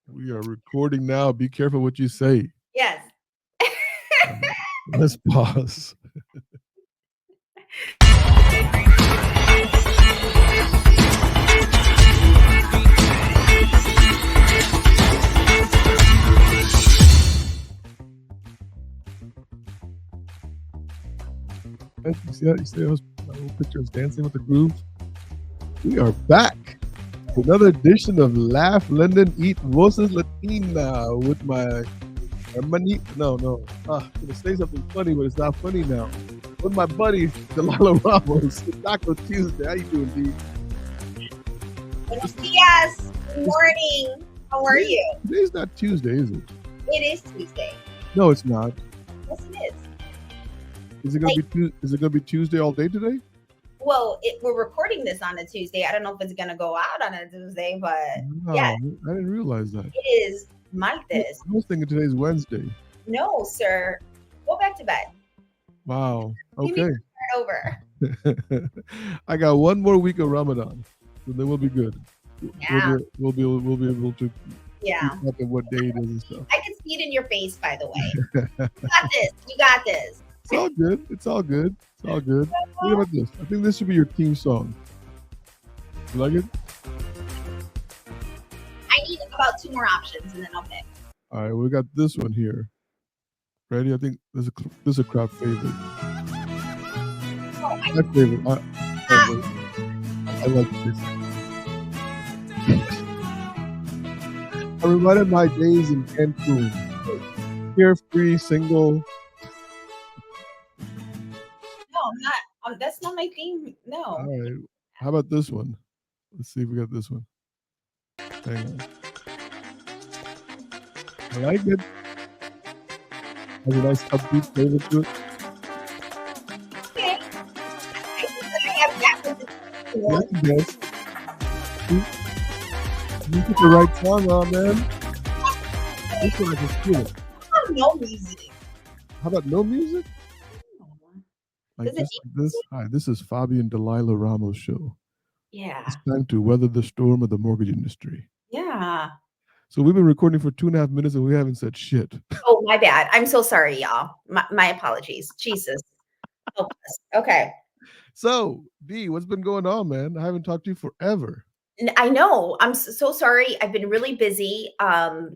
We are recording now. Be careful what you say. Yes. Let's pause. You see that? You see those little pictures dancing with the groove? We are back. Another edition of Laugh, London, Eat, Voces Latina with my hermani. No. I'm going to say something funny, but it's not funny now. With my buddy, Dalila Ramos. It's Taco Tuesday. How you doing, D? Buenos dias. Good morning. How are you? Today's not Tuesday, is it? It is Tuesday. No, it's not. Yes, it is. Is it gonna be Tuesday all day today? Well, we're recording this on a Tuesday. I don't know if it's gonna go out on a Tuesday, but yeah, I didn't realize that. It is martes. I was thinking today's Wednesday. No, sir. Go back to bed. Wow. Okay. Start over. I got one more week of Ramadan, so then we'll be good. Yeah. We'll be able to. Yeah. Look at what day it is and stuff. I can see it in your face, by the way. You got this. It's all good. It's all good. Think about this. I think this should be your theme song. You like it? I need about 2 more options, and then I'll pick. All right, we got this one here. Ready? I think this is a crowd favorite. Oh, my favorite. I like this. I reminded my days in Cancun. Carefree, single. No, I'm not. That's not my theme. No. All right. How about this one? Let's see if we got this one. Hang on. I like it. Has a nice upbeat flavor to it. Okay. I have that one. Yes, you get the right song on, man. This one I can feel it. No music. How about no music? Like this. Hi, this is Fobby and Dalila Ramos show. Yeah. It's time to weather the storm of the mortgage industry. Yeah. So we've been recording for 2.5 minutes and we haven't said shit. Oh, my bad. I'm so sorry, y'all. My apologies. Jesus. Okay. So, D, what's been going on, man? I haven't talked to you forever. I know. I'm so sorry. I've been really busy.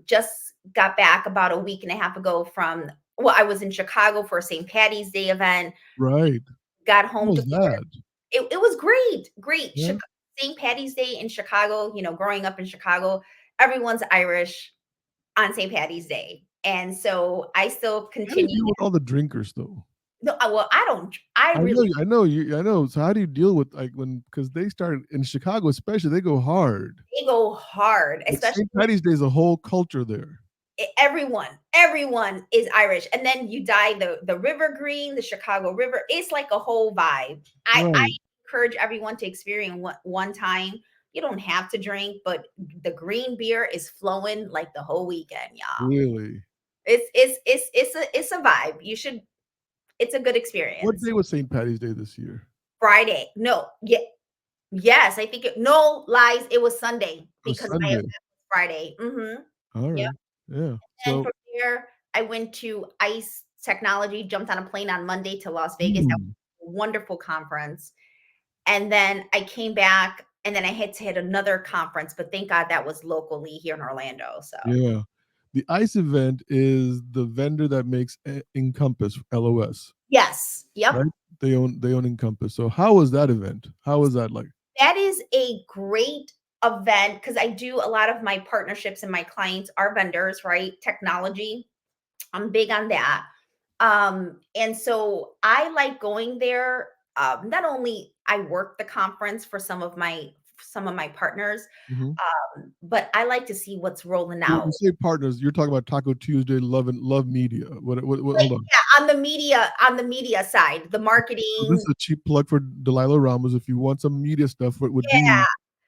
Just got back about a week and a half ago from, I was in Chicago for a St. Patty's Day event. Right. Got home. How was that? It was great. Great. Yeah. St. Patty's Day in Chicago, growing up in Chicago, everyone's Irish on St. Patty's Day. And so I still continue. How do you deal with all the drinkers, though? No, well, I don't. I know. So how do you deal with because they start in Chicago, especially, they go hard. Especially St. Patty's Day is a whole culture there. Everyone is Irish, and then you dye the river green, the Chicago River. It's like a whole vibe. Right. I encourage everyone to experience one time. You don't have to drink, but the green beer is flowing like the whole weekend, y'all. Really? It's a vibe. You should. It's a good experience. What day was St. Patty's Day this year? Friday. No. Yeah. Yes, I think no lies. It was Sunday because I was Friday. Mm-hmm. All right. Yeah. And from there, I went to ICE Technology, jumped on a plane on Monday to Las Vegas. That was a wonderful conference. And then I came back and then I had to hit another conference, but thank God that was locally here in Orlando. So yeah. The ICE event is the vendor that makes Encompass, LOS. Yes. Yep. Right? They own Encompass. So how was that event? How was that like? That is a great event because I do a lot of my partnerships and my clients are vendors, right? Technology. I'm big on that. And so I like going there. Not only I work the conference for some of my partners, but I like to see what's rolling out. When you say partners, you're talking about Taco Tuesday, Love Media. What hold on. Yeah, on the media side, the marketing. So this is a cheap plug for Dalila Ramos. If you want some media stuff,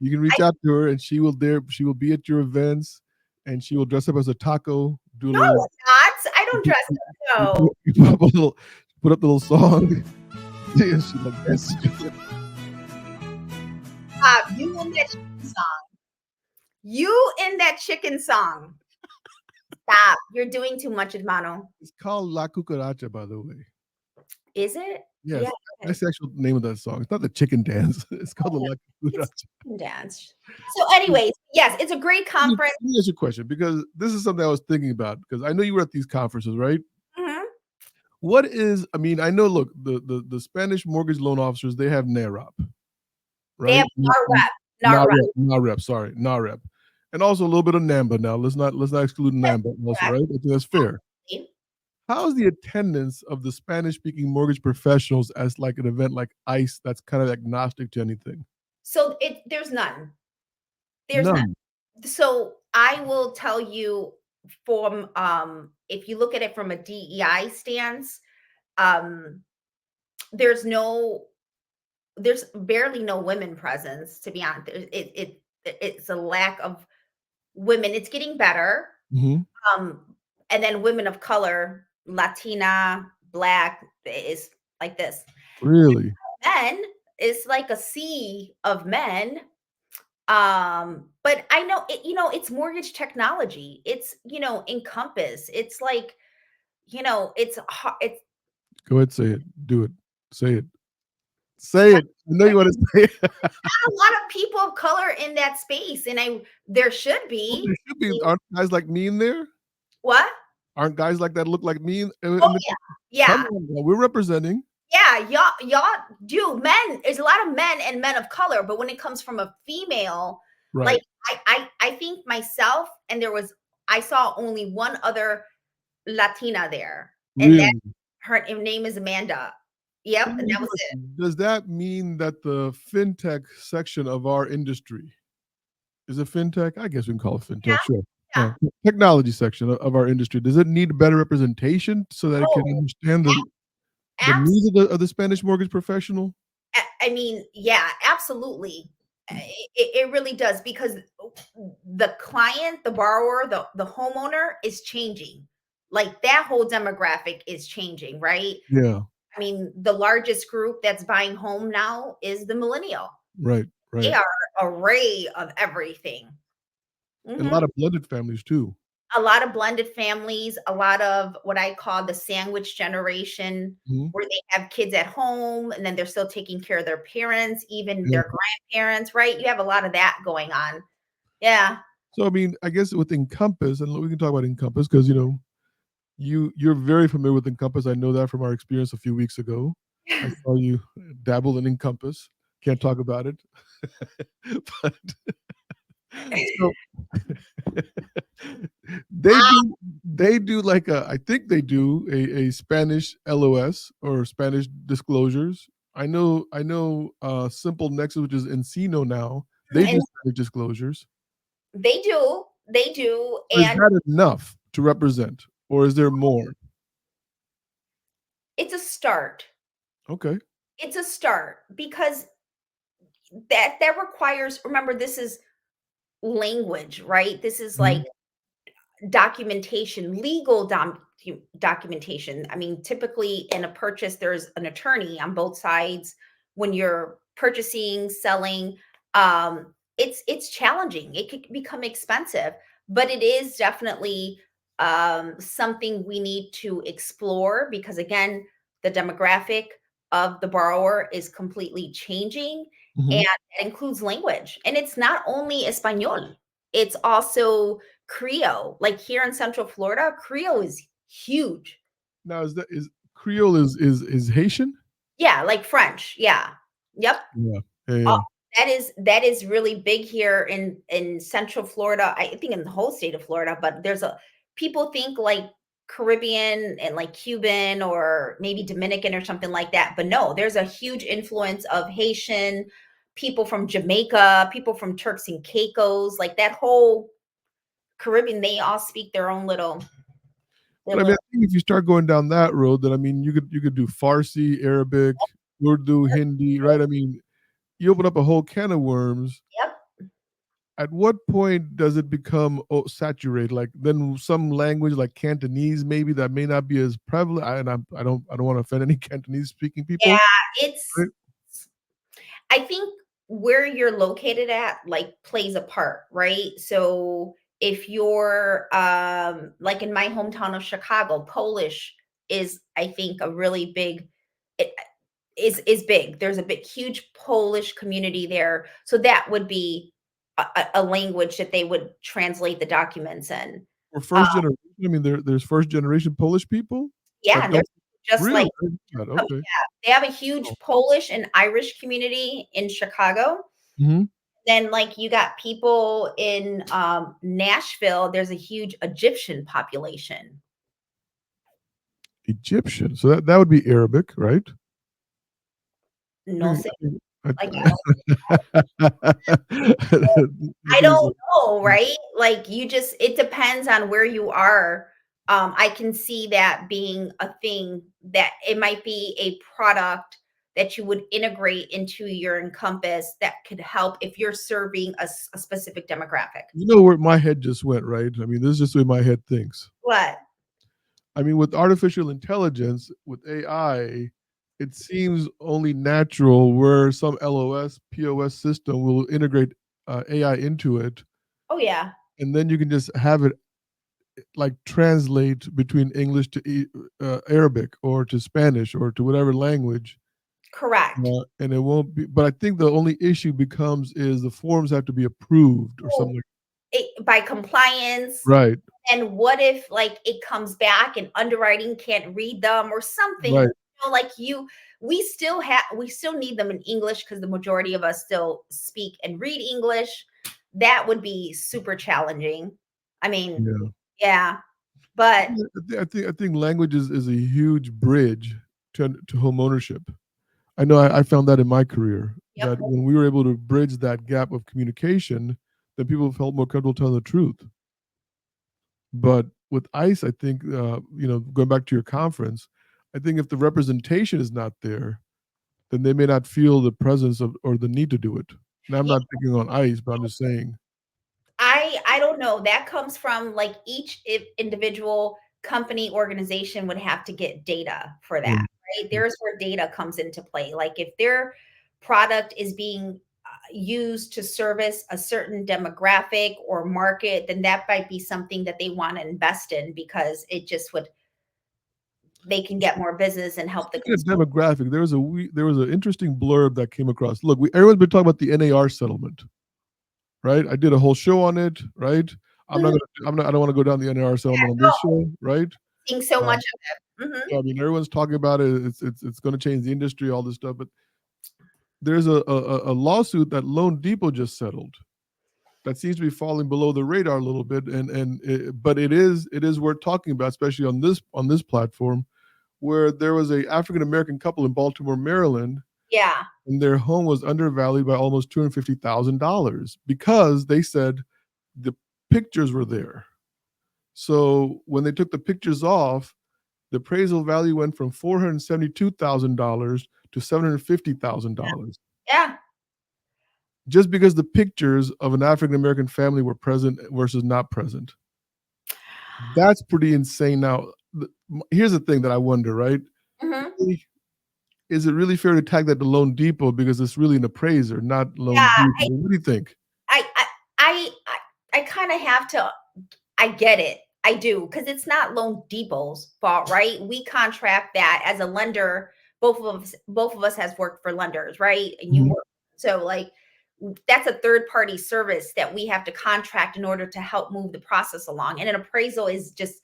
you can reach out to her, and she will be at your events, and she will dress up as a taco. No, not. I don't dress up. No. You put up the little song. Yeah, she like this. You will mention the song. You in that chicken song. Stop. You're doing too much, hermano. It's called La Cucaracha, by the way. Is it? Yeah, Yes, it that's is. the actual name of that song. It's not the chicken dance. It's called the La It's Cucaracha. chicken dance. So, anyways, yes, it's a great conference. Let me ask you a question because this is something I was thinking about because I know you were at these conferences, right? Mhm. What is, I mean, I know, look, the Spanish mortgage loan officers, they have NAREP, They right? have NAREP. NAREP. NAREP, NAREP, sorry, NAREP. And also a little bit of NAMBA now. Let's not exclude NAMBA also, Correct. right? I think that's fair. How is the attendance of the Spanish speaking mortgage professionals as like an event like ICE that's kind of agnostic to anything? So there's none. There's none. None. So I will tell you from if you look at it from a DEI stance, um there's no there's barely no women presence, to be honest. It's a lack of women. It's getting better. Mhm. Um and then women of color, Latina, black is like this. Really? Men is like a sea of men. But I know it, it's mortgage technology. It's, Encompass. It's like, it's Go ahead, say it. Do it. Say it. Say it. I know you want to say it. a lot of people of color in that space, and there should Well, be. there should be. Aren't guys like me in there? What? Aren't guys like that look like me Oh in the yeah, come yeah, on, now, we're representing. yeah. Y'all do. Men. There's a lot of men and men of color, but when it comes from a female, Right. like I think myself, and I saw only one other Latina there, and that Really? her name is Amanda. Let Yep, me and ask that you was a it. question. Does that mean that the fintech section of our industry is it fintech? I guess we can call it fintech, Yeah, sure. yeah. Technology section of our industry. Does it need better representation so that it can Oh, understand the abs needs of the Spanish mortgage professional? I mean, yeah, absolutely. It really does because the client, the borrower, the homeowner is changing. Like that whole demographic is changing, right? Yeah. I mean, the largest group that's buying home now is the millennial. Right. They Right. are an array of everything. And a Mhm. lot of blended families too. A lot of blended families, a lot of what I call the sandwich generation, Mhm. where they have kids at home and then they're still taking care of their parents, even Yeah. their grandparents, right? You have a lot of that going on. Yeah. So I mean, I guess with Encompass, and we can talk about Encompass because you're very familiar with Encompass. I know that from our experience a few weeks ago. I saw you dabble in Encompass. Can't talk about it, but so they do like I think they do a Spanish LOS or Spanish disclosures. I know Simple Nexus, which is Encino now. They do And Spanish disclosures. they do, Is and that enough to represent, or is there more? it's a start. Okay. It's a start because that requires, remember, this is language, right? This is Mhm. like documentation, legal documentation. I mean, typically in a purchase, there's an attorney on both sides. When you're purchasing, selling, it's challenging. It could become expensive, but it is definitely something we need to explore because again, the demographic of the borrower is completely changing, and Mhm. it includes language. And it's not only Espanol; it's also Creole. Like here in Central Florida, Creole is huge. Now is Creole is Haitian? Yeah, like French. Yeah. Yep. Yeah. Yeah, Uh, yeah. that is really big here in Central Florida. I think in the whole state of Florida, but people think like Caribbean and like Cuban or maybe Dominican or something like that. But no, there's a huge influence of Haitian, people from Jamaica, people from Turks and Caicos, like that whole Caribbean, they all speak their But I mean, little I think if you start going down that road, then I mean, you could do Farsi, Arabic, Urdu, Hindi, right? I mean, you open up a whole can of worms. Yep. At what point does it become saturated? Like then some language like Cantonese, maybe that may not be as prevalent. I don't want to offend any Cantonese speaking Yeah, people. it's Right? I think where you're located at like plays a part, right? So if you're like in my hometown of Chicago, Polish is I think a really big it is big. There's a big huge Polish community there. So that would be a language that they would translate the documents in. Or Uh, first generation? I mean, there's first generation Polish people yeah, that and they're don't just really? like I didn't know that, oh okay. yeah, they have a Oh. huge Polish and Irish community in Chicago. Mhm. Then, like, you got people in, Nashville, there's a huge Egyptian population. Egyptian. So that would be Arabic, right? I No think sé, like, I I think it's don't like know, right? Like, you just it depends on where you are. I can see that being a thing that it might be a product that you would integrate into your Encompass that could help if you're serving a specific demographic. you know where my head just went, right? I mean, this is just the way my head thinks. What? I mean, with artificial intelligence, with AI, it seems only natural where some LOS, POS system will integrate AI into it, Oh, yeah. and then you can just have it like translate between English to Arabic or to Spanish or to whatever language, Correct. and it won't be. But I think the only issue becomes is the forms have to be approved or Oh, something. by compliance. Right, And what if like it comes back and underwriting can't read them or something? right. You know, like we still need them in English because the majority of us still speak and read English. That would be super challenging. I mean, Yeah. yeah, but I think language is a huge bridge to home ownership. I know I found that in my career yep. that when we were able to bridge that gap of communication, then people felt more comfortable telling the truth. But with ICE, I think going back to your conference, I think if the representation is not there, then they may not feel the presence of or the need to do it. Now I'm Yeah, not picking on ICE, but I'm just saying. I don't know. That comes from like each individual company organization would have to get data for that, Mm, right? mm. There's where data comes into play. Like if their product is being used to service a certain demographic or market, then that might be something that they want to invest in because it just would they can get more business and help the Speaking of consumer. demographic, there was an interesting blurb that came across. Look, everyone's been talking about the NAR settlement, right? I did a whole show on it, right? Mhm. I don't want to go down the NAR settlement on No, this show, right? seeing so Uh, much of it. yeah, I mean, everyone's talking about it. It's going to change the industry, all this stuff. But there's a lawsuit that Loan Depot just settled that seems to be falling below the radar a little bit, but it is worth talking about, especially on this platform, where there was a African American couple in Baltimore, Maryland, Yeah. and their home was undervalued by almost $250,000 because they said the pictures were there. So when they took the pictures off, the appraisal value went from $472,000 to $750,000 Yeah. just because the pictures of an African American family were present versus not present. That's pretty insane. Now, here's the thing that I wonder, right? Mhm. Is it really fair to tag that to Loan Depot because it's really an appraiser, not Loan Yeah. Depot? What do you think? I I I I kind of have to I get it. I do because it's not Loan Depot's fault, right? We contract that as a lender. Both of us has worked for lenders, right? And you Mhm. work so like that's a third party service that we have to contract in order to help move the process along. And an appraisal is just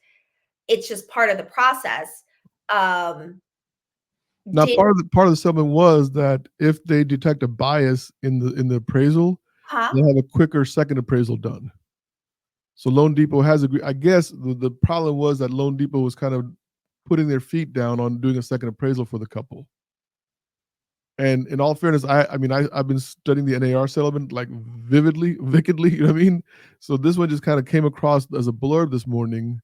it's just part of the process. Um Now, did part of the settlement was that if they detect a bias in the appraisal, huh? they'll have a quicker second appraisal done. So Loan Depot has agreed. I guess the problem was that Loan Depot was kind of putting their feet down on doing a second appraisal for the couple. And in all fairness, I mean I've been studying the NAR settlement like wickedly, you know what I mean? So this one just kind of came across as a blurb this morning,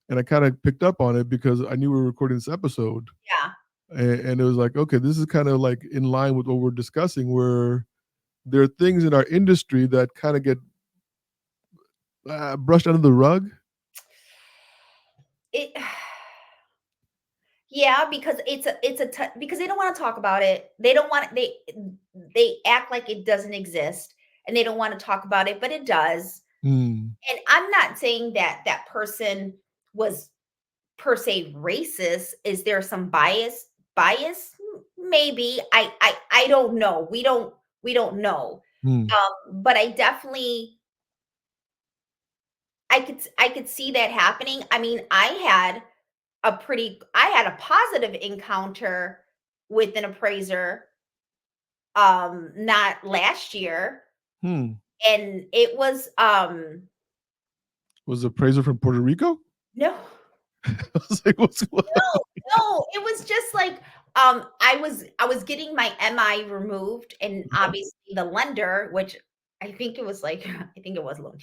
and I kind of picked up on it because I knew we were recording this episode, Yeah. and it was like, okay, this is kind of like in line with what we're discussing, where there are things in our industry that kind of get brushed under the rug. It Yeah, because because they don't wanna talk about it. They don't want they act like it doesn't exist, and they don't wanna talk about it, but it does. Mm, And I'm not saying that that person was per se racist. Is there some bias? Maybe. I don't know. We don't know. mm. But I definitely I could see that happening. I mean, I had a positive encounter with an appraiser not last year, Hmm. and it was Was the appraiser from Puerto Rico? no. I was like, what's going on? No, no, it was just like, I was getting my MI removed, and obviously the lender, which I think it was like I think it was loan.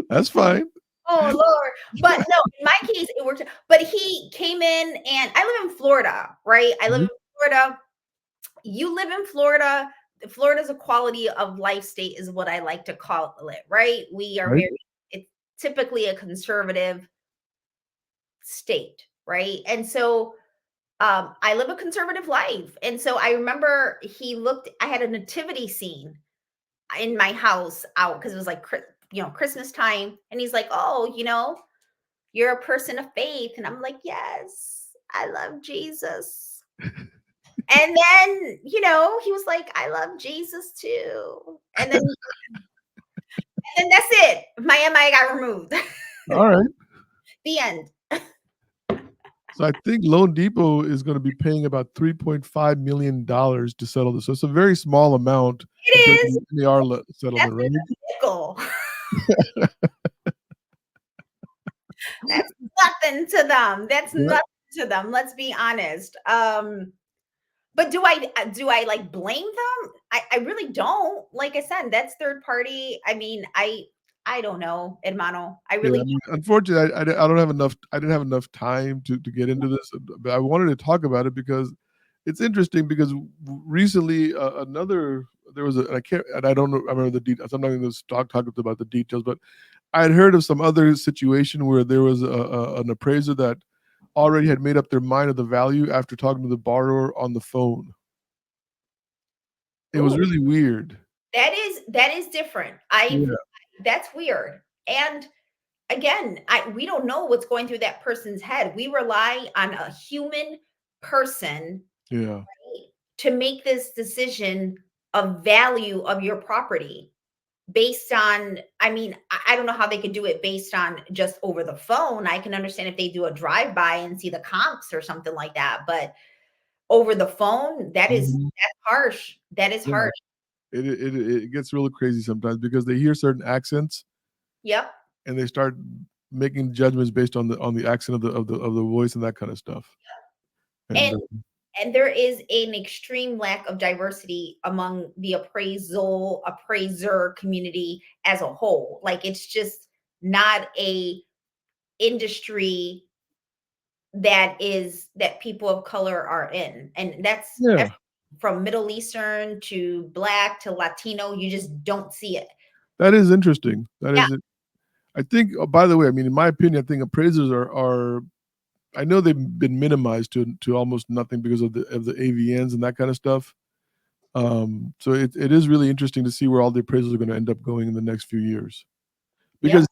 That's fine. Oh Lord. But no, in my case, it worked. But he came in, and I live in Florida, right? I live Mhm. in Florida. You live in Florida. Florida's a quality of life state, is what I like to call it, right? We are Right? very, it's typically a conservative state, right? And so I live a conservative life. And so I remember I had a nativity scene in my house out because it was like, Christmas time. And he's like, oh, you're a person of faith. And I'm like, yes, I love Jesus. And then, he was like, I love Jesus too. And then that's it. My MI got removed. All right. The end. So I think Loan Depot is going to be paying about $3.5 million to settle this. So it's a very small amount compared It to is. the AR That's settlement, in right? a nickel. That's nothing to them. That's Yeah. nothing to them. Let's be honest. But do I like blame them? I really don't. Like I said, that's third party. I mean, I don't know, hermano. I Yeah, I really mean, unfortunately, I don't have enough. I didn't have enough time to get into this, but I wanted to talk about it because it's interesting. Because recently, another there was a and I can't and I don't know. I remember the details. I'm not going to talk about the details, but I had heard of some other situation where there was an appraiser that already had made up their mind of the value after talking to the borrower on the phone. It was ooh, really weird. that is different. Yeah, That's weird. And again, we don't know what's going through that person's head. We rely on a human person yeah. to make this decision of value of your property based on, I mean, I don't know how they could do it based on just over the phone. I can understand if they do a drive by and see the comps or something like that, but over the phone, Mhm. that's harsh. That is Yeah. harsh. It gets really crazy sometimes because they hear certain accents Yep. and they start making judgments based on the accent of the voice and that kind of stuff. And And and there is an extreme lack of diversity among the appraiser community as a whole. Like it's just not a industry that people of color are in. And that's yeah, from Middle Eastern to Black to Latino, you just don't see it. that is interesting. That Yeah, is it. I think. Oh, by the way, I mean, in my opinion, I think appraisers are. I know they've been minimized to almost nothing because of the AVNs and that kind of stuff. So it is really interesting to see where all the appraisals are going to end up going in the next few years yep. because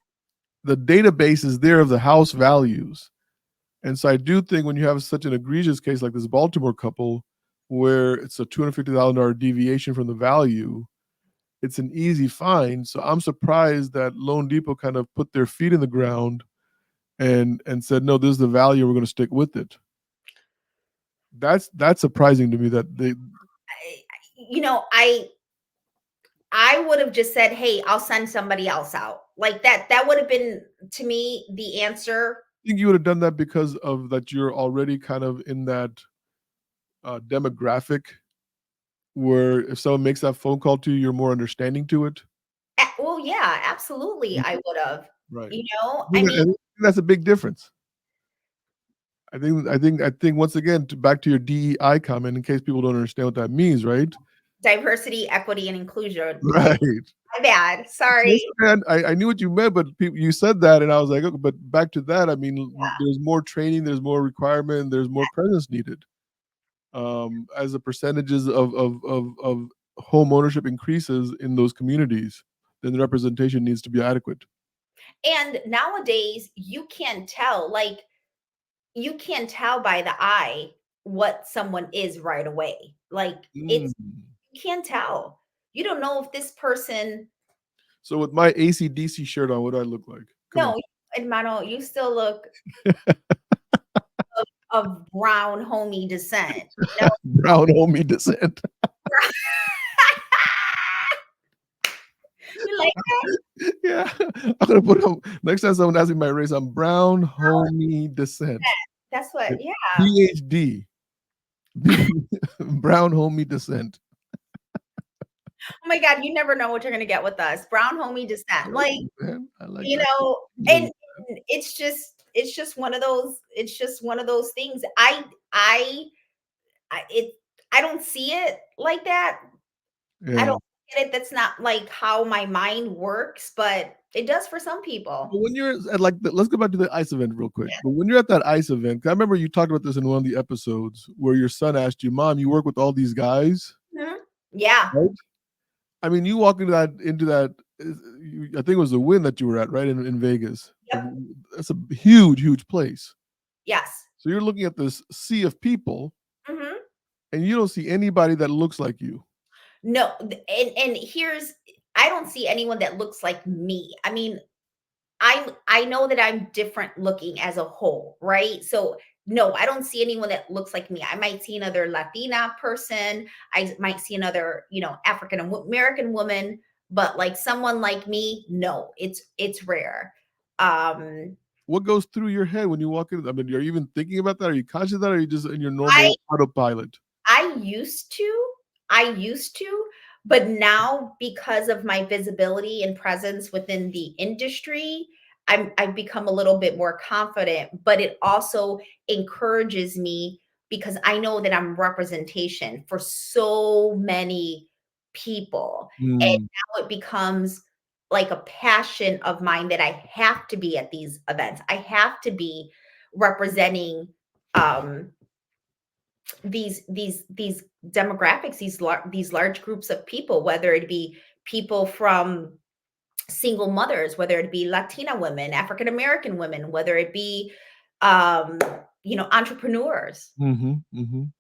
the database is there of the house values. And so I do think when you have such an egregious case like this Baltimore couple, where it's a $250,000 deviation from the value, it's an easy find. So I'm surprised that Loan Depot kind of put their feet in the ground and said, no, this is the value. We're going to stick with it. That's surprising to me that they. I, I would have just said, "Hey, I'll send somebody else out." Like that would have been to me the answer. Think you would have done that because of that you're already kind of in that demographic where if someone makes that phone call to you, you're more understanding to it. Well, yeah, absolutely Mm, I would have. right. I mean, I think that's a big difference. I think once again back to your DEI comment in case people don't understand what that means, right? Diversity, equity, and inclusion. Right. My bad. Yes, Sorry. man, I knew what you meant, but you said that, and I was like, "Okay," but back to that, I mean, Yeah. there's more training, there's more requirement, there's more presence needed. As the percentages of home ownership increases in those communities, then the representation needs to be adequate. And nowadays, you can tell, like, you can tell by the eye what someone is right away. Like, Mm. it's you can tell. You don't know if this person. So with my AC/DC shirt on, what do I look like? Come on. No, hermano, you still look of brown homey descent. No, Brown homie descent. you like that? Yeah, I'm gonna put on next time someone asks me my race, I'm brown homie descent. That's what, yeah. BHD. Brown homie descent. Oh my God, you never know what you're gonna get with us. Brown homey I descent. like Like, it, man. I like you that. know, Little and it's just one of those, it's just one of those things. I I don't see it like that. I yeah. don't get it. That's not like how my mind works, but it does for some people. But when you're at like let's go back to the ice event real quick. But when you're at that ice event, 'cause I remember you talked about this in one of the episodes where your son asked you, "Mom, you work with all these guys, Mhm. Yeah. right?" I mean, you walk into that. I think it was the Win that you were at, right in Vegas. Yep. That's a huge, huge place. Yes. So you're looking at this sea of people, Mhm. and you don't see anybody that looks like you. No, and here's, I don't see anyone that looks like me. I mean, I know that I'm different looking as a whole, right? So no, I don't see anyone that looks like me. I might see another Latina person. I might see another, African American woman, but like someone like me, no, it's rare. Um, What goes through your head when you walk in? I mean, are you even thinking about that? Are you conscious of that? Or are you just in your I normal autopilot? I used to. I used to, but now because of my visibility and presence within the industry, I've become a little bit more confident, but it also encourages me because I know that I'm representation for so many people. And Mm, now it becomes like a passion of mine that I have to be at these events. I have to be representing um these demographics, these large groups of people, whether it be people from single mothers, whether it be Latina women, African American women, whether it be um entrepreneurs. mhm, mhm.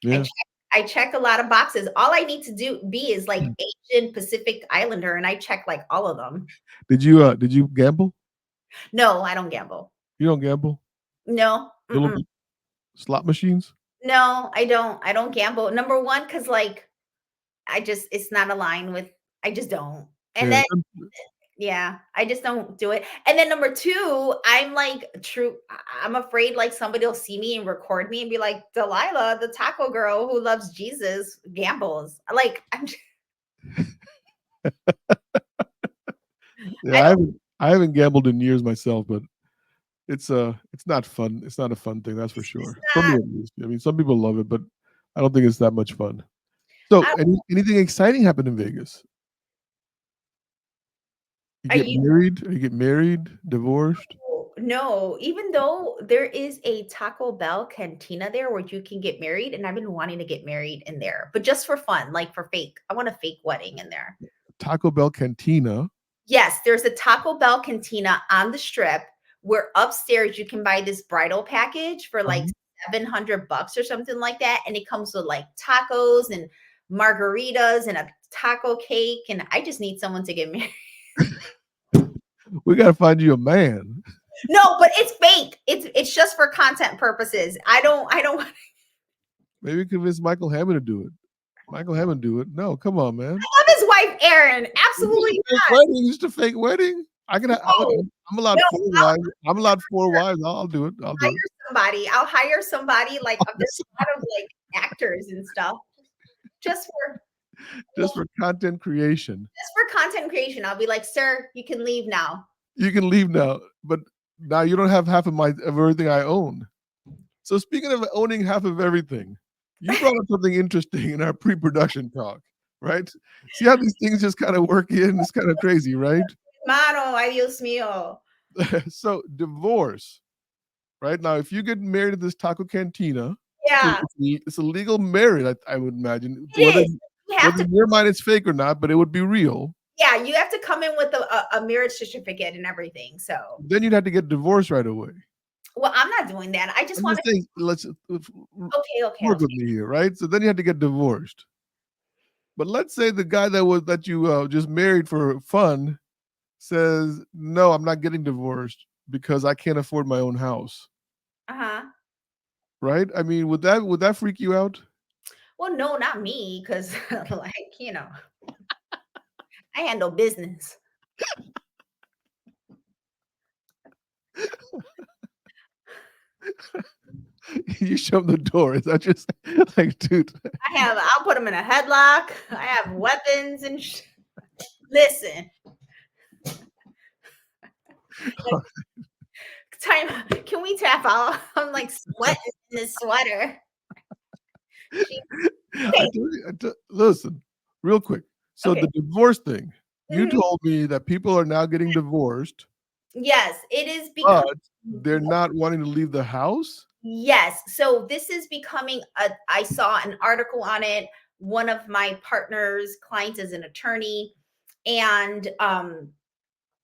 I Yeah. check, I check a lot of boxes. All I need to do be is like Mm. Asian Pacific Islander, and I check like all of them. Did you gamble? No, I don't gamble. You don't gamble? No, Little mm-mm. slot machines? No, I don't gamble. Number one, because like it's not aligned with. I just don't. And Yeah. then yeah, I just don't do it. And then number 2, I'm like I'm afraid like somebody'll see me and record me and be like, "Delilah, the taco girl who loves Jesus, gambles." Like, Yeah, I I don't haven't I haven't gambled in years myself, but it's not fun. It's not a fun thing, that's for it's just sure. For me not at least. I mean, some people love it, but I don't think it's that much fun. So, I anything exciting happened in Vegas? You I get you married? Or you get married, divorced? no, even though there is a Taco Bell cantina there where you can get married, and I've been wanting to get married in there, but just for fun, like for fake. I want a fake wedding in there. Taco Bell Cantina? Yes, there's a Taco Bell cantina on the strip where upstairs you can buy this bridal package for like Uh-huh. $700 or something like that. And it comes with like tacos and margaritas and a taco cake. And I just need someone to get married. We gotta find you a man. No, but it's fake. It's just for content purposes. I don't Maybe convince Michael Hammond to do it. Michael Hammond do it. No, come on, man. love his wife, Erin. It's just Absolutely a fake wedding. It's just a fake wedding. I can. no. I'm allowed No, 4 I'll wives. I'm allowed 4 wives. I'll do it. I'll do it. hire somebody. I'll hire somebody like there's a lot of like actors and stuff just for Just for content creation. just for content creation. I'll be like, "Sir, you can leave now." You can leave now, but now you don't have half of everything I own. So speaking of owning half of everything, you brought up something interesting in our pre-production talk. right? See how these things just kind of work in? It's kind of crazy, right? Mano, ay Dios mío. So divorce, right? Now, if you get married at this taco cantina, Yeah, it's a legal marriage, I would imagine. it is. You have Whether to in your mind it's fake or not, but it would be real. yeah, you have to come in with a marriage certificate and everything, so Then you'd have to get divorced right away. well, I'm not doing that. I just I'm wanna just saying, let's okay, okay, work with okay. me here, right? So then you had to get divorced. But let's say the guy that you just married for fun says, "No, I'm not getting divorced because I can't afford my own house." Uh-huh. Right? I mean, would that freak you out? Well, no, not me, because like, I handle business. You show him the door. Is that just like, dude? I'll put them in a headlock. I have weapons and listen, like, time can we tap out? I'm like sweating in this sweater. She okay. Listen, real quick. So Okay. the divorce thing, you Mhm. told me that people are now getting divorced, Yes, it is becoming but they're not wanting to leave the house. yes. So this is becoming a I saw an article on it. One of my partner's clients is an attorney and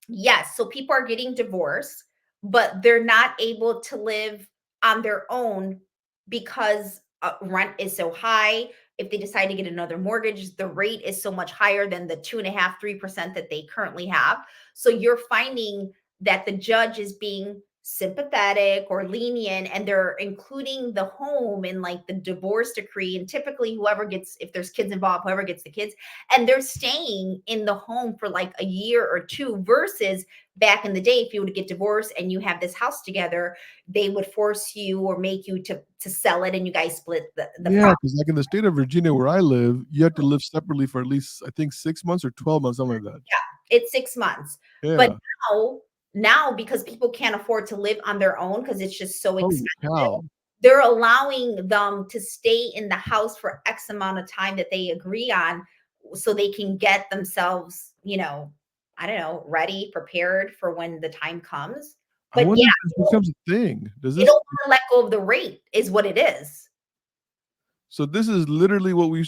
yes, so people are getting divorced, but they're not able to live on their own because rent is so high. If they decide to get another mortgage, the rate is so much higher than the 2.5, 3% that they currently have. So you're finding that the judge is being sympathetic or lenient and they're including the home in like the divorce decree. And typically, whoever gets, if there's kids involved, whoever gets the kids, and they're staying in the home for like a year or two versus back in the day if you were to get divorced and you have this house together they would force you or make you to sell it and you guys split the Yeah, profit. because like in the state of Virginia where I live, you have to live separately for at least I think 6 months or 12 months, something like that. Yeah, it's 6 months, but Yeah. now because people can't afford to live on their own because it's just so Holy expensive, cow. they're allowing them to stay in the house for X amount of time that they agree on so they can get themselves, I don't know, ready, prepared for when the time comes. I But wonder yeah, if this becomes a thing. Does they this don't want to let go of the rate, is what it is. So this is literally what we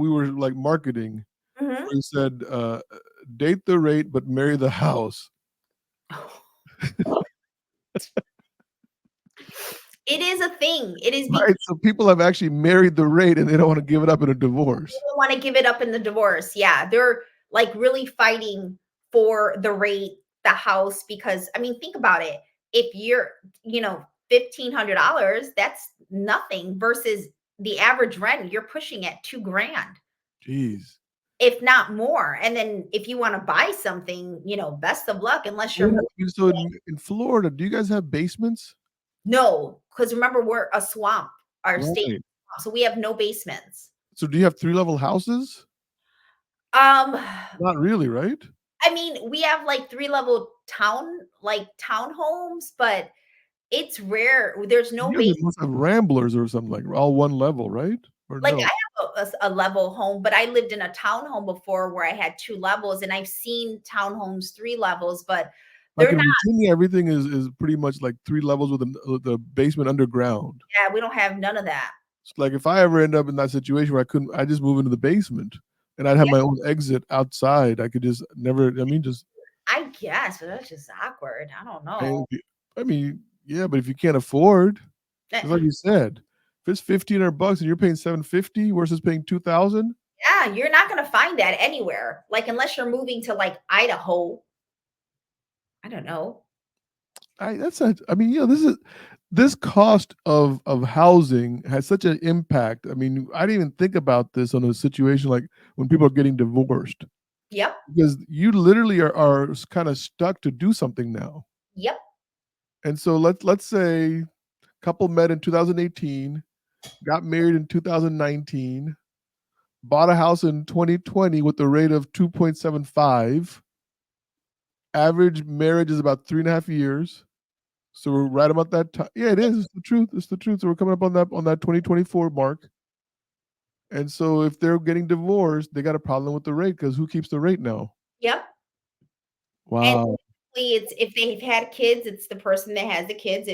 were like marketing. Mhm. We said date the rate but marry the house. It is a thing. It is because Right. So people have actually married the rate and they don't want to give it up in a they divorce. don't want to give it up in the divorce. Yeah, they're like really fighting for the rate, the house, because I mean, think about it. If you're, $1,500, that's nothing versus the average rent, you're pushing at 2 grand, Jeez. if not more. And then if you want to buy something, best of luck unless you're What moving. happens so in Florida, do you guys have basements? No, because remember, we're a swamp, our state, Right. so we have no basements. So do you have 3-level houses? Um, Not really, right? I mean, we have like 3-level townhomes, but it's rare. There's no You guys base. must have ramblers or something like all one level, right? Or Like no? I have a level home, but I lived in a townhome before where I had 2 levels, and I've seen townhomes 3 levels, but Like they're in not. Virginia, everything is pretty much like 3 levels with a basement underground. Yeah, we don't have none of that. It's like if I ever end up in that situation where I just move into the basement and I'd have Yeah, my own exit outside. I could just never. I mean, just I guess, but that's just awkward. I don't pay. know. I mean, yeah, but if you can't afford, Eh, it's like you said, if it's $1,500 and you're paying 750 versus paying 2,000, yeah, you're not gonna find that anywhere. Like unless you're moving to like Idaho. I don't know. that's a. I mean, this cost of housing has such an impact. I mean, I didn't even think about this on a situation like when people are getting divorced Yep. because you literally are kind of stuck to do something now. Yep. And so let's say couple met in 2018, got married in 2019, bought a house in 2020 with a rate of 2.75. Average marriage is about 3.5 years. So we're right about that time. Yeah, it is. It's the truth. It's the truth. So we're coming up on that 2024 mark. And so if they're getting divorced, they got a problem with the rate because who keeps the rate now? Yep. And Wow. typically it's if they've had kids, it's the person that has the kids.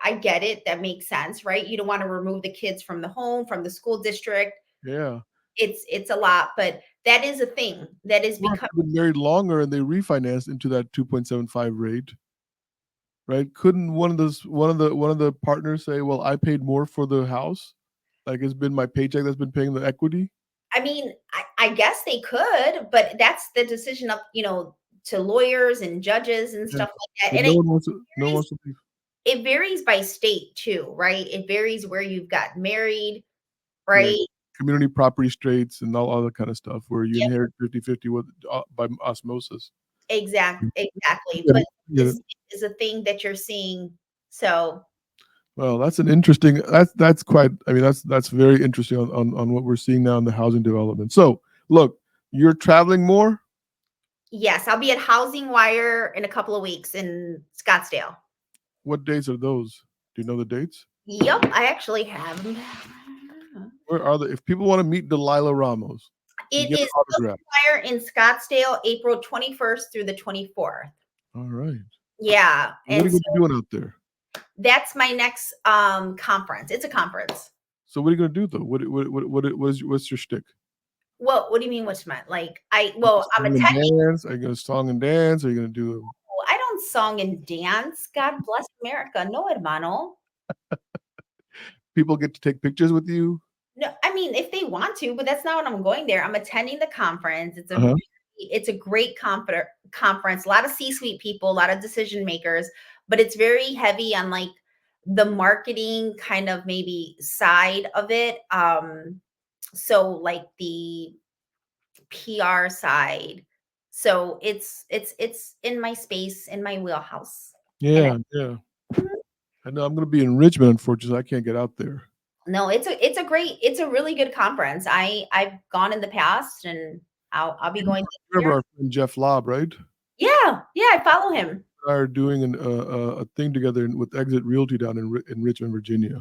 I get it. That makes sense, right? You don't want to remove the kids from the home, from the school district. Yeah. It's a lot, but that is a thing that is Or if become they've been married longer and they refinance into that 2.75 rate, right? Couldn't one of the partners say, "Well, I paid more for the house. Like it's been my paycheck that's been paying the equity." I mean, I guess they could, but that's the decision of, to lawyers and judges and Yeah. stuff like that. But And no one wants to leave. it varies by state too, right? It varies where you've got married, Yeah. right? Community property straits and all other kind of stuff where you Yep, inherit 50-50 with by osmosis. exactly. Get But it, get it. this is a thing that you're seeing. So Well, that's an interesting that's quite I mean, that's very interesting on what we're seeing now in the housing development. So, look, you're traveling more? yes, I'll be at Housing Wire in a couple of weeks in Scottsdale. What dates are those? Do you know the dates? Yep, I actually have them. Where are they? If people wanna meet Dalila Ramos and It get is her autograph. Fire in Scottsdale, April 21st through the 24th. All right. Yeah, What are and you gonna so be doing out there? that's my next conference. It's a conference. So what are you gonna do though? What's your shtick? What do you mean what's my like I'm Song and attending. dance? Are you gonna song and dance? Are you gonna do I don't song and dance. God bless America. No, hermano. people get to take pictures with you? No, I mean if they want to, but that's not what I'm going there. I'm attending the conference. Uh-huh. It's a great conference. A lot of C-suite people, a lot of decision makers, but it's very heavy on like the marketing kind of maybe side of it. So like the PR side. So it's in my space, in my wheelhouse. And Yeah, yeah. I know I'm gonna be in Richmond, unfortunately. I can't get out there. no, it's a really good conference. I've gone in the past and I'll be You going this remember year. our friend Jeff Lobb, right? Yeah, yeah, I follow him. We are doing a thing together with Exit Realty down in Richmond, Virginia.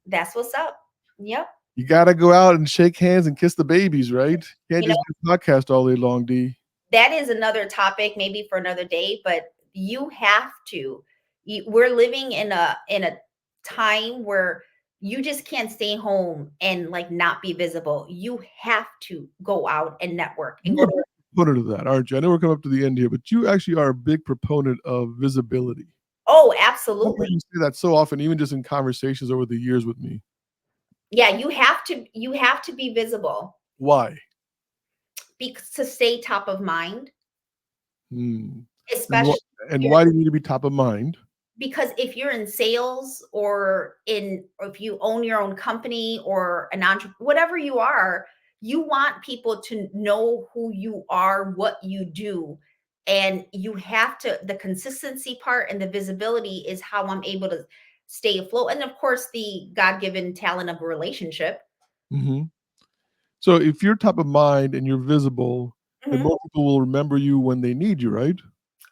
That's what's up. Yep. You gotta go out and shake hands and kiss the babies, right? You can't You know, just do podcast all day long, D. that is another topic maybe for another day, but you have to. We're living in a time where you just can't stay home and like not be visible. You have to go out and network and You're go a to. big proponent of that, aren't you? I know we're coming up to the end here, but you actually are a big proponent of visibility. Oh, I've heard absolutely. you say that so often, even just in conversations over the years with me. Yeah, you have to be visible Why? because to stay top of mind, Hmm. And what? especially And if why do you need to be top of mind? because if you're in sales or if you own your own company or an entrepreneur, whatever you are, you want people to know who you are, what you do. And you have to, the consistency part and the visibility is how I'm able to stay afloat. And of course, the God given talent of a relationship. Mhm. So if you're top of mind and you're visible, then Mhm. more people will remember you when they need you, right?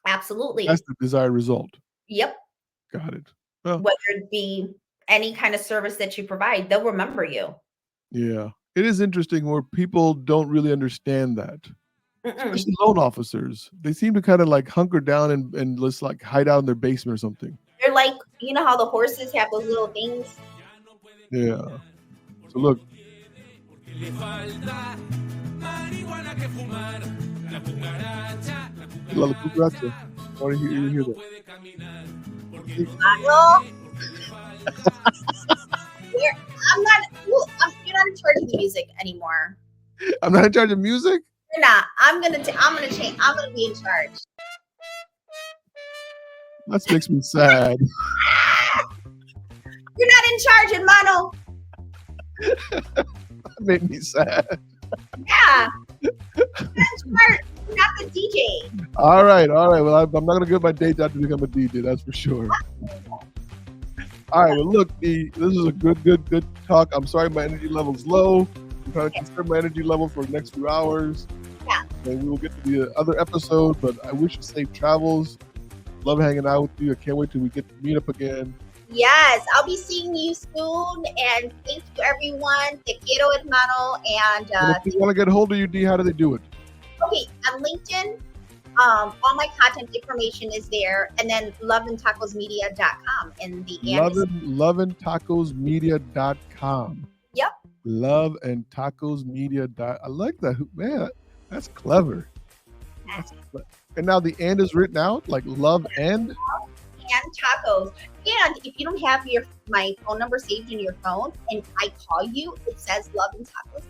That's Absolutely. the desired result. Yep. Got it. Well, Whether it be any kind of service that you provide, they'll remember you. yeah. It is interesting where people don't really understand that, Mm-mm. especially loan officers. They seem to kinda, like, hunker down and just, like, hide out in their basement or something. They're like, you know how the horses have those little things? Yeah. So look, la cucaracha. I wanna hear that. No, you're, I'm not. You're not in charge of the music anymore. I'm not in charge of music? You're not. I'm gonna change. I'm gonna be in charge. That makes me sad. You're not in charge, hermano. That made me sad. Yeah, you're not in charge. You're not the DJ. All right, all right. Well, I'm not gonna get my day job to become a DJ. That's for sure. All right. Well, look, this is a good talk. I'm sorry my energy level's low. I'm trying to conserve my energy level for the next few hours. Yeah. And we will get to the other episode. But I wish you safe travels. Love hanging out with you. I can't wait till we get to meet up again. Yes, I'll be seeing you soon. And thank you, everyone. Te quiero, hermano. And And if they want to get a hold of you, D, how do they do it? okay, on LinkedIn, all my content information is there. And then loveandtacosmedia.com. And the and is Loveandtacosmedia.com. yep. Loveandtacosmedia. I like that. Man, that's clever. And now the and is written out like love and Tacos. And if you don't have my phone number saved in your phone and I call you, it says Love and Tacos.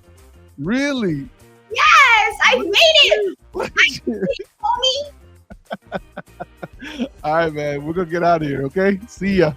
Really? Yes, I made it. Call me. All right, man. We're gonna get out of here. Okay. See ya.